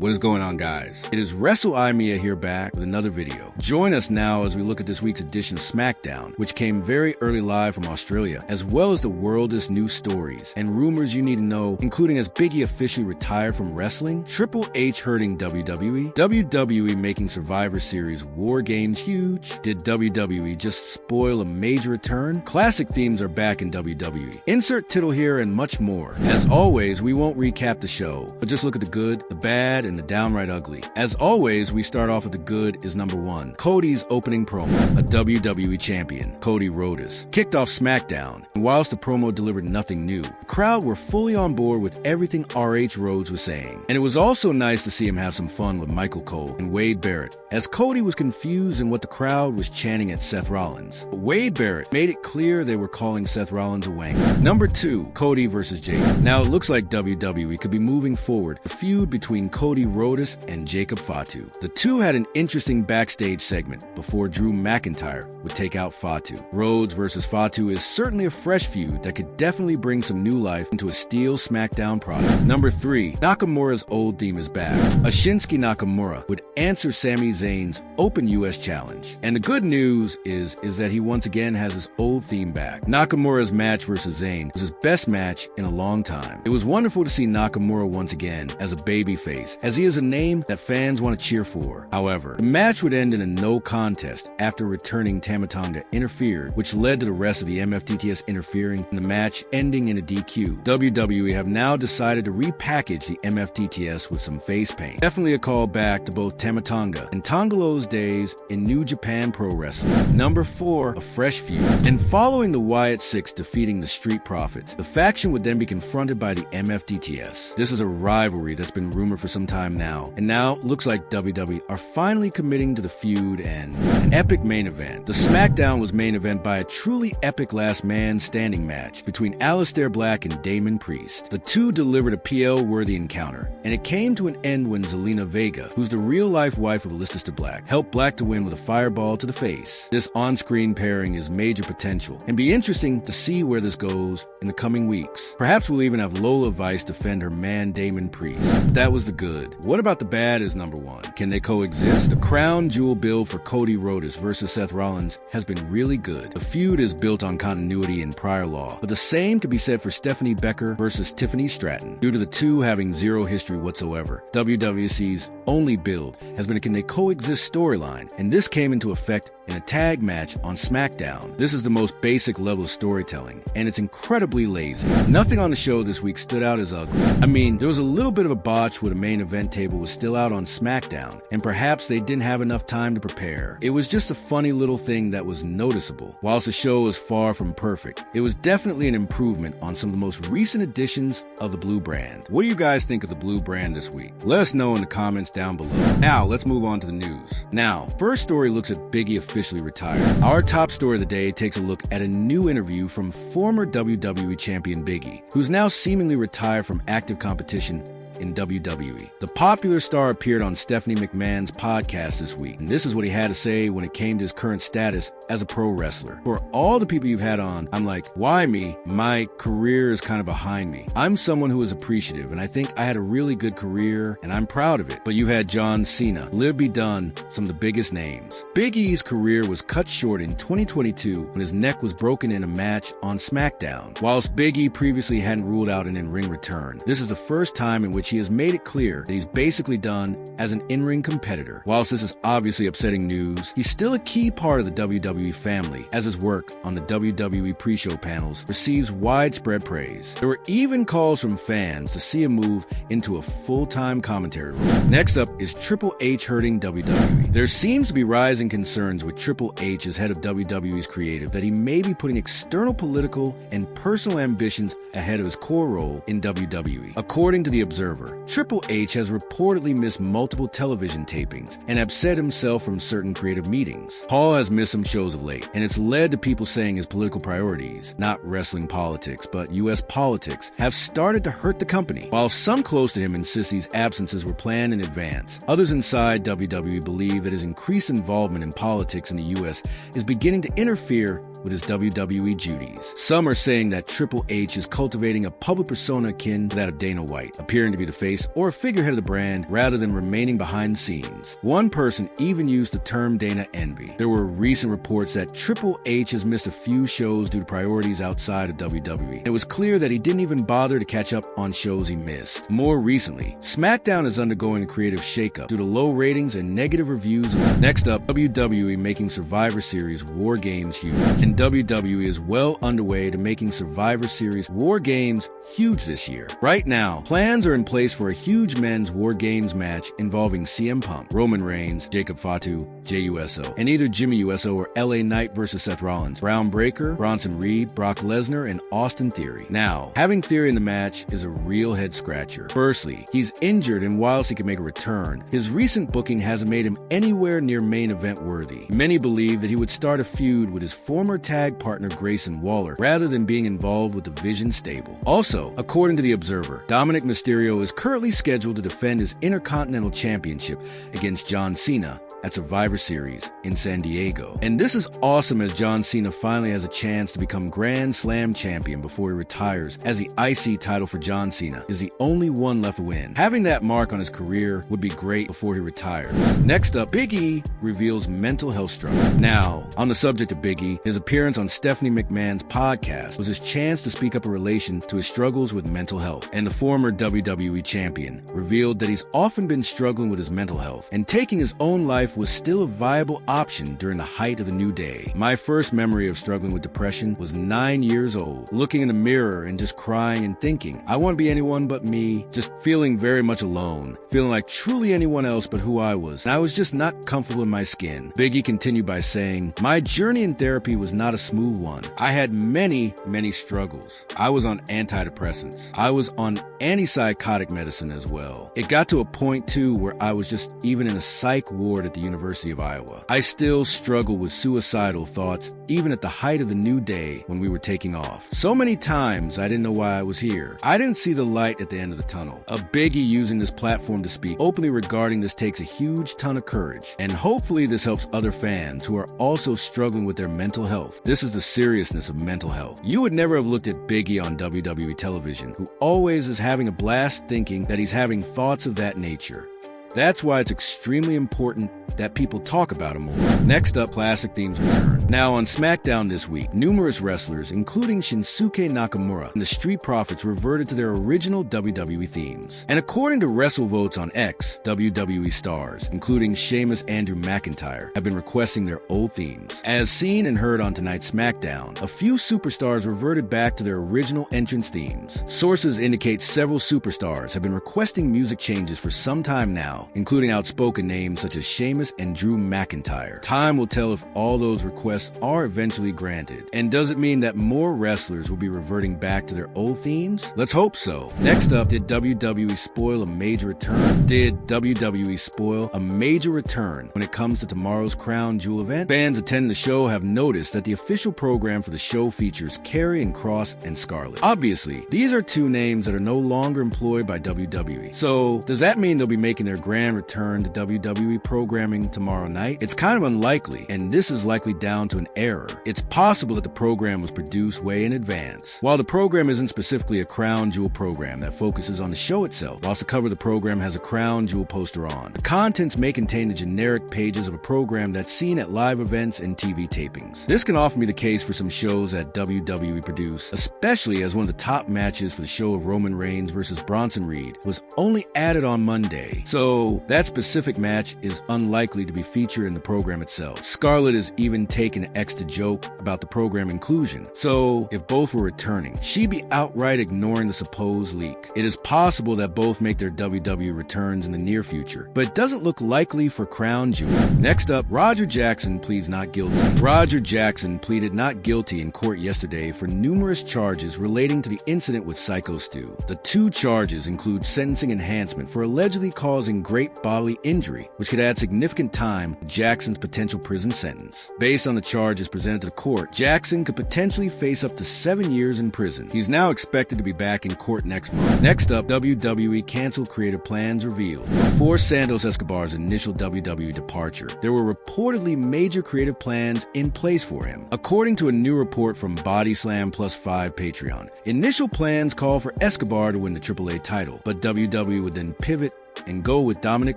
What is going on, guys? It is WrestleIMia here back with another video. Join us now as we look at this week's edition of SmackDown, which came very early live from Australia, as well as the world's news stories and rumors you need to know, including as Big E officially retired from wrestling, Triple H hurting WWE, WWE making Survivor Series WarGames huge, did WWE just spoil a major return, classic themes are back in WWE, insert tittle here, and much more. As always, we won't recap the show, but just look at the good, the bad, and the downright ugly. As always, we start off with the good is number one. Cody's opening promo. A WWE champion, Cody Rhodes, kicked off SmackDown, and whilst the promo delivered nothing new, the crowd were fully on board with everything RH Rhodes was saying. And it was also nice to see him have some fun with Michael Cole and Wade Barrett, as Cody was confused in what the crowd was chanting at Seth Rollins. But Wade Barrett made it clear they were calling Seth Rollins a wanker. Number two, Cody versus Jacob. Now it looks like WWE could be moving forward a feud between Cody Rhodes and Jacob Fatu. The two had an interesting backstage segment before Drew McIntyre would take out Fatu. Rhodes versus Fatu is certainly a fresh feud that could definitely bring some new life into a steel SmackDown product. Number three, Nakamura's old theme is back. A Shinsuke Nakamura would answer Sami Zayn's Open US Challenge. And the good news is that he once again has his old theme back. Nakamura's match versus Zayn was his best match in a long time. It was wonderful to see Nakamura once again as a babyface, as he is a name that fans want to cheer for. However, the match would end in a no contest after returning Tama Tonga interfered, which led to the rest of the MFTTS interfering in the match, ending in a DQ. WWE have now decided to repackage the MFTTS with some face paint. Definitely a call back to both Tama Tonga and Tongalo's days in New Japan Pro Wrestling. Number four, a fresh feud. And following the Wyatt Six defeating the Street Profits, the faction would then be confronted by the MFTTS. This is a rivalry that's been rumored for some time now, and now looks like WWE are finally committing to the feud and an epic main event. The SmackDown was main event by a truly epic last man standing match between Aleister Black and Damon Priest. The two delivered a PL-worthy encounter, and it came to an end when Zelina Vega, who's the real-life wife of Aleister Black, helped Black to win with a fireball to the face. This on-screen pairing is major potential, and be interesting to see where this goes in the coming weeks. Perhaps we'll even have Lola Vice defend her man Damon Priest. That was the good. What about the bad is number one. Can they coexist? The crown jewel build for Cody Rhodes versus Seth Rollins has been really good. The feud is built on continuity in prior law, but the same could be said for Stephanie Becker versus Tiffany Stratton, due to the two having zero history whatsoever. WWC's only build has been a can they coexist storyline, and this came into effect in a tag match on SmackDown. This is the most basic level of storytelling, and it's incredibly lazy. Nothing on the show this week stood out as ugly. I mean, there was a little bit of a botch where the main event table was still out on SmackDown, and perhaps they didn't have enough time to prepare. It was just a funny little thing that was noticeable. Whilst the show is far from perfect, it was definitely an improvement on some of the most recent editions of the Blue brand. What do you guys think of the Blue brand this week? Let us know in the comments down below. Now, let's move on to the news. Now, first story looks at Big E officially retired. Our top story of the day takes a look at a new interview from former WWE champion Big E, who's now seemingly retired from active competition in WWE. The popular star appeared on Stephanie McMahon's podcast this week, and this is what he had to say when it came to his current status as a pro wrestler. For all the people you've had on, I'm like, why me? My career is kind of behind me. I'm someone who is appreciative, and I think I had a really good career, and I'm proud of it. But you had John Cena, Liv B. Dunn, some of the biggest names. Big E's career was cut short in 2022 when his neck was broken in a match on SmackDown. Whilst Big E previously hadn't ruled out an in-ring return, this is the first time in which he has made it clear that he's basically done as an in-ring competitor. Whilst this is obviously upsetting news, he's still a key part of the WWE family, as his work on the WWE pre-show panels receives widespread praise. There were even calls from fans to see him move into a full-time commentary role. Next up is Triple H hurting WWE. There seems to be rising concerns with Triple H as head of WWE's creative that he may be putting external political and personal ambitions ahead of his core role in WWE. According to The Observer, Triple H has reportedly missed multiple television tapings and upset himself from certain creative meetings. Paul has missed some shows of late, and it's led to people saying his political priorities, not wrestling politics, but US politics, have started to hurt the company. While some close to him insist these absences were planned in advance, others inside WWE believe that his increased involvement in politics in the US is beginning to interfere with his WWE duties. Some are saying that Triple H is cultivating a public persona akin to that of Dana White, appearing to be the face or a figurehead of the brand rather than remaining behind the scenes. One person even used the term Dana Envy. There were recent reports that Triple H has missed a few shows due to priorities outside of WWE. It was clear that he didn't even bother to catch up on shows he missed. More recently, SmackDown is undergoing a creative shakeup due to low ratings and negative reviews. Next up, WWE making Survivor Series WarGames huge. And WWE is well underway to making Survivor Series WarGames huge this year. Right now, plans are in place for a huge men's WarGames match involving CM Punk, Roman Reigns, Jacob Fatu, Jey Uso, and either Jimmy Uso or LA Knight versus Seth Rollins, Braun Breaker, Bronson Reed, Brock Lesnar, and Austin Theory. Now, having Theory in the match is a real head-scratcher. Firstly, he's injured, and whilst he can make a return, his recent booking hasn't made him anywhere near main event worthy. Many believe that he would start a feud with his former tag partner Grayson Waller rather than being involved with the Vision stable. Also, according to The Observer, Dominic Mysterio is currently scheduled to defend his Intercontinental Championship against John Cena at Survivor Series in San Diego. And this is awesome, as John Cena finally has a chance to become Grand Slam champion before he retires, as the IC title for John Cena is the only one left to win. Having that mark on his career would be great before he retires. Next up, Big E reveals mental health struggle. Now, on the subject of Big E, his appearance on Stephanie McMahon's podcast was his chance to speak up in relation to his struggles with mental health. And the former WWE champion revealed that he's often been struggling with his mental health, and taking his own life was still a viable option during the height of the new day. My first memory of struggling with depression was 9 years old, looking in the mirror and just crying and thinking, I want to be anyone but me, just feeling very much alone, feeling like truly anyone else but who I was, and I was just not comfortable in my skin. Big E continued by saying, my journey in therapy was not a smooth one. I had many struggles. I was on antidepressants. I was on antipsychotic medicine as well. It got to a point too where I was just even in a psych ward at the University of Iowa. I still struggle with suicidal thoughts even at the height of the new day when we were taking off. So many times I didn't know why I was here. I didn't see the light at the end of the tunnel. A Big E using this platform to speak openly regarding this takes a huge ton of courage, and hopefully this helps other fans who are also struggling with their mental health. This is the seriousness of mental health. You would never have looked at Big E on WWE television, who always is having a blast thinking that he's having thoughts of that nature. That's why it's extremely important that people talk about him more. Next up, classic themes return. Now on SmackDown this week, numerous wrestlers, including Shinsuke Nakamura and the Street Profits, reverted to their original WWE themes. And according to WrestleVotes on X, WWE stars, including Sheamus, Andrew McIntyre, have been requesting their old themes. As seen and heard on tonight's SmackDown, a few superstars reverted back to their original entrance themes. Sources indicate several superstars have been requesting music changes for some time now, including outspoken names such as Sheamus and Drew McIntyre. Time will tell if all those requests are eventually granted. And does it mean that more wrestlers will be reverting back to their old themes? Let's hope so. Next up, did WWE spoil a major return? Did WWE spoil a major return when it comes to tomorrow's Crown Jewel event? Fans attending the show have noticed that the official program for the show features Carrie and Cross and Scarlett. Obviously, these are two names that are no longer employed by WWE. So, does that mean they'll be making their grand return to WWE programming tomorrow night? It's kind of unlikely, and this is likely down to an error. It's possible that the program was produced way in advance. While the program isn't specifically a Crown Jewel program that focuses on the show itself, whilst the cover of the program has a Crown Jewel poster on, the contents may contain the generic pages of a program that's seen at live events and TV tapings. This can often be the case for some shows that WWE produce, especially as one of the top matches for the show of Roman Reigns versus Bronson Reed was only added on Monday. So that specific match is unlikely to be featured in the program itself. Scarlett is even taking X to joke about the program inclusion. So if both were returning, she'd be outright ignoring the supposed leak. It is possible that both make their WWE returns in the near future, but it doesn't look likely for Crown Jewel. Next up, Roger Jackson pleads not guilty. Roger Jackson pleaded not guilty in court yesterday for numerous charges relating to the incident with Psycho Stu. The two charges include sentencing enhancement for allegedly causing great bodily injury, which could add significant time to Jackson's potential prison sentence. Based on the charges presented to the court, Jackson could potentially face up to 7 years in prison. He's now expected to be back in court next month. Next up, WWE canceled creative plans revealed. Before Santos Escobar's initial WWE departure, there were reportedly major creative plans in place for him. According to a new report from Body Slam Plus 5 Patreon, initial plans call for Escobar to win the Triple H title, but WWE would then pivot and go with Dominic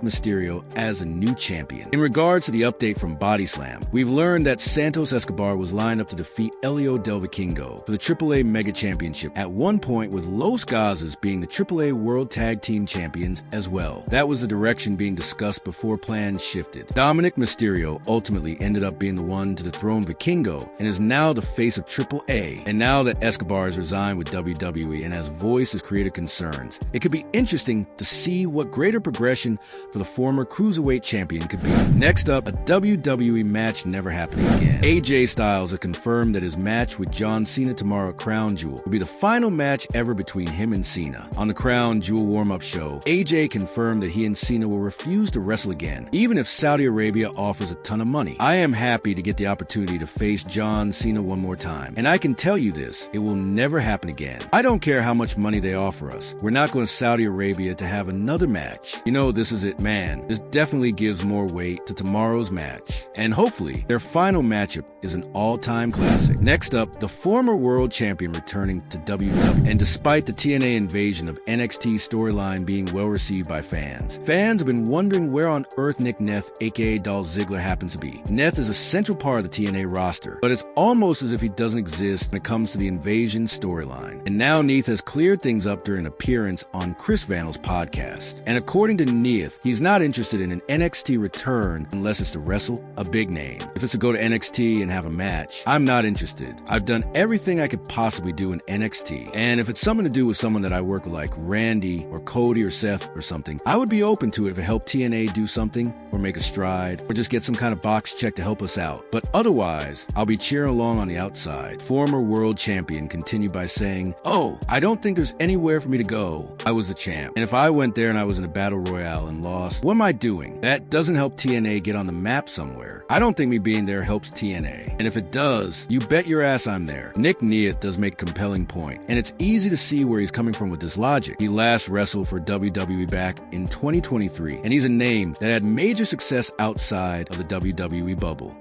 Mysterio as a new champion. In regards to the update from Body Slam, we've learned that Santos Escobar was lined up to defeat Elio Del Vikingo for the AAA Mega Championship at one point, with Los Gazas being the AAA World Tag Team Champions as well. That was the direction being discussed before plans shifted. Dominic Mysterio ultimately ended up being the one to dethrone Vikingo and is now the face of AAA. And now that Escobar has resigned with WWE and has voiced his creative concerns, it could be interesting to see what greater progression for the former Cruiserweight champion could be. Next up, a WWE match never happening again. AJ Styles has confirmed that his match with John Cena tomorrow at Crown Jewel will be the final match ever between him and Cena. On the Crown Jewel warm-up show, AJ confirmed that he and Cena will refuse to wrestle again, even if Saudi Arabia offers a ton of money. I am happy to get the opportunity to face John Cena one more time, and I can tell you this, it will never happen again. I don't care how much money they offer us. We're not going to Saudi Arabia to have another match. You know, this is it, man. This definitely gives more weight to tomorrow's match. And hopefully, their final matchup is an all-time classic. Next up, the former world champion returning to WWE. And despite the TNA invasion of NXT storyline being well received by fans have been wondering where on earth Nick Neff, aka Dolph Ziggler, happens to be. Neff is a central part of the TNA roster, but it's almost as if he doesn't exist when it comes to the invasion storyline. And now Neith has cleared things up during an appearance on Chris Vanel's podcast. And according to Neith, he's not interested in an NXT return unless it's to wrestle a big name. If it's to go to NXT and have a match, I'm not interested. I've done everything I could possibly do in NXT. And if it's something to do with someone that I work with like Randy or Cody or Seth or something, I would be open to it if it helped TNA do something or make a stride or just get some kind of box check to help us out. But otherwise, I'll be cheering along on the outside. Former world champion continued by saying, "Oh, I don't think there's anywhere for me to go. I was the champ. And if I went there and I was in a battle royale and lost, what am I doing? That doesn't help TNA get on the map somewhere. I don't think me being there helps TNA. And if it does, you bet your ass I'm there." Nick Neith does make a compelling point, and it's easy to see where he's coming from with this logic. He last wrestled for WWE back in 2023, and he's a name that had major success outside of the WWE bubble.